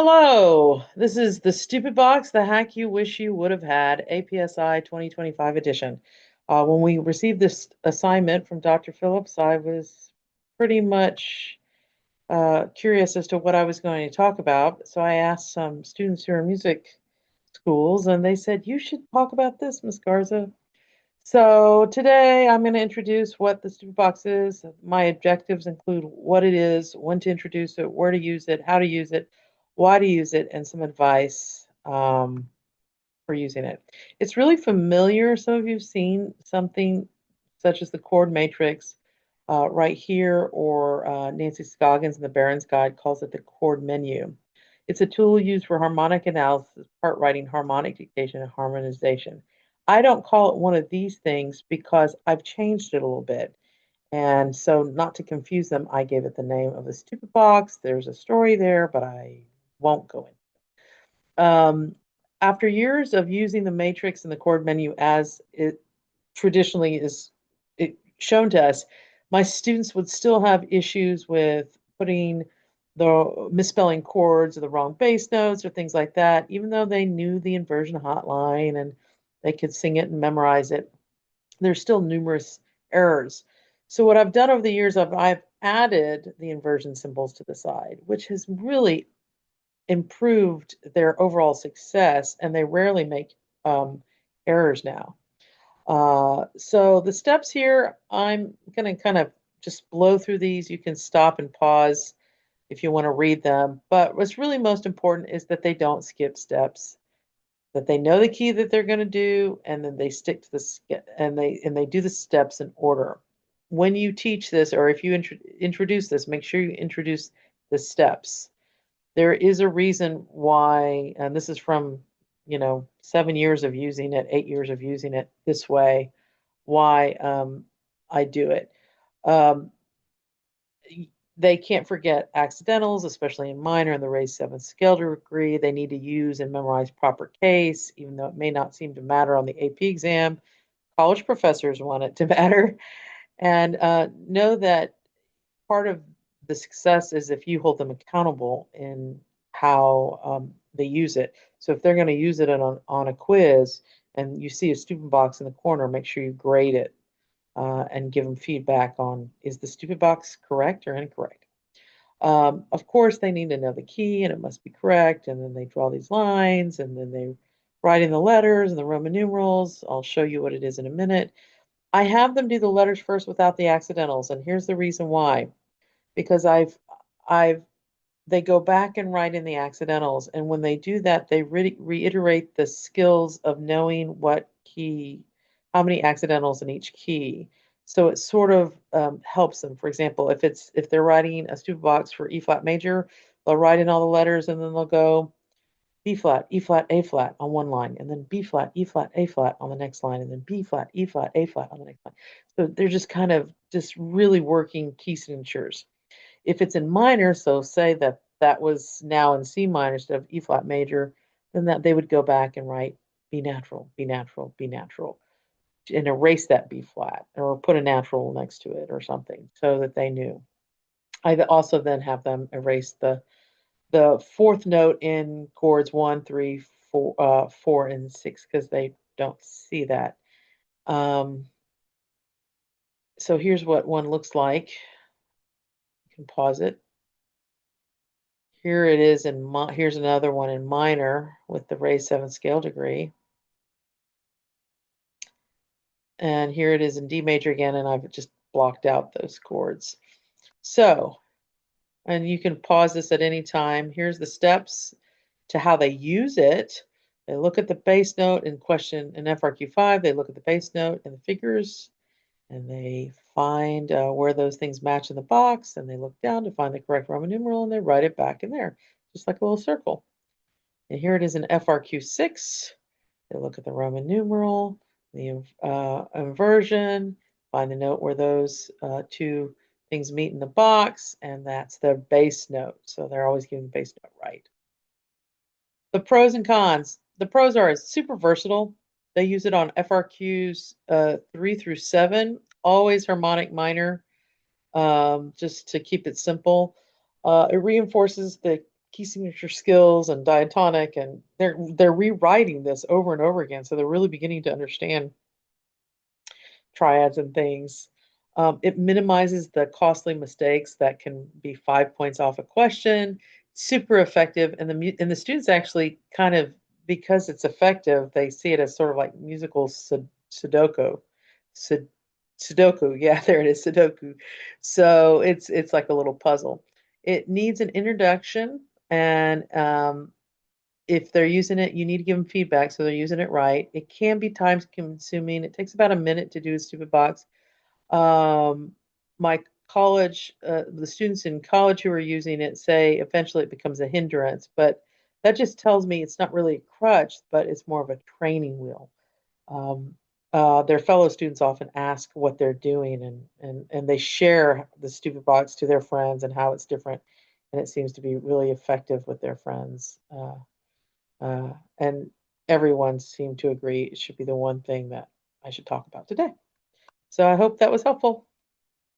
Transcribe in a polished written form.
Hello, this is the Stupid Box, the hack you wish you would have had, APSI 2025 edition. When we received this assignment from Dr. Phillips, I was pretty much curious as to what I was going to talk about. So I asked some students who are in music schools, and they said, "You should talk about this, Miss Garza." So today I'm going to introduce what the Stupid Box is. My objectives include what it is, when to introduce it, where to use it, how to use it, why to use it, and some advice for using it. It's really familiar. Some of you have seen something such as the chord matrix right here, or Nancy Scoggins in the Baron's Guide calls it the chord menu. It's a tool used for harmonic analysis, part writing, harmonic dictation, and harmonization. I don't call it one of these things because I've changed it a little bit. And so, not to confuse them, I gave it the name of the stupid box. There's a story there, but I won't go in. After years of using the matrix and the chord menu as it traditionally is shown to us, my students would still have issues with putting the misspelling chords or the wrong bass notes or things like that, even though they knew the inversion hotline and they could sing it and memorize it. There's still numerous errors. So what I've done over the years, I've added the inversion symbols to the side, which has really improved their overall success, and they rarely make errors now. So the steps here, I'm going to kind of just blow through these. You can stop and pause if you want to read them. But what's really most important is that they don't skip steps, that they know the key that they're going to do, and then they stick to the and they do the steps in order. When you teach this, or if you introduce this, make sure you introduce the steps. There is a reason why, and this is from 7 years of using it, 8 years of using it this way, why I do it. Um, they can't forget accidentals, especially in minor and the raised seventh scale degree. They need to use and memorize proper case, even though it may not seem to matter on the AP exam. College professors want it to matter. And know that part of the success is if you hold them accountable in how they use it. So if they're going to use it on a quiz and you see a stupid box in the corner, make sure you grade it and give them feedback on, is the stupid box correct or incorrect? Of course, they need to know the key and it must be correct. And then they draw these lines and then they write in the letters and the Roman numerals. I'll show you what it is in a minute. I have them do the letters first without the accidentals. And here's the reason why. Because I've, they go back and write in the accidentals. And when they do that, they reiterate the skills of knowing what key, how many accidentals in each key. So it sort of helps them. For example, if they're writing a stupid box for E flat major, they'll write in all the letters and then they'll go B flat, E flat, A flat on one line, and then B flat, E flat, A flat on the next line, and then B flat, E flat, A flat on the next line. So they're just kind of just really working key signatures. If it's in minor, so say that that was now in C minor instead of E flat major, then that they would go back and write B natural, B natural, B natural, and erase that B flat or put a natural next to it or something so that they knew. I also then have them erase the fourth note in chords 1, 3, 4, 4, and 6 because they don't see that. So here's what one looks like. You can pause it. Here it is here's another one in minor with the raised seventh scale degree. And here it is in D major again, and I've just blocked out those chords. So, and you can pause this at any time. Here's the steps to how they use it. They look at the bass note in question in FRQ 5. They look at the bass note and the figures, and they find where those things match in the box, and they look down to find the correct Roman numeral, and they write it back in there, just like a little circle. And here it is in FRQ6. They look at the Roman numeral, the inversion, find the note where those two things meet in the box, and that's the bass note. So they're always getting the bass note right. The pros and cons. The pros are it's super versatile. They use it on FRQs 3 through 7, always harmonic minor, just to keep it simple. It reinforces the key signature skills and diatonic, and they're rewriting this over and over again. So they're really beginning to understand triads and things. It minimizes the costly mistakes that can be 5 points off a question. Super effective, and the students actually kind of, because it's effective, they see it as sort of like musical Sudoku. Sud- Sudoku, yeah, there it is, Sudoku. So it's like a little puzzle. It needs an introduction, and if they're using it, you need to give them feedback so they're using it right. It can be time consuming. It takes about a minute to do a stupid box. My college, the students in college who are using it say eventually it becomes a hindrance, but that just tells me it's not really a crutch, but it's more of a training wheel. Um, their fellow students often ask what they're doing, and they share the stupid box to their friends and how it's different, and it seems to be really effective with their friends. And everyone seemed to agree it should be the one thing that I should talk about today. So I hope that was helpful.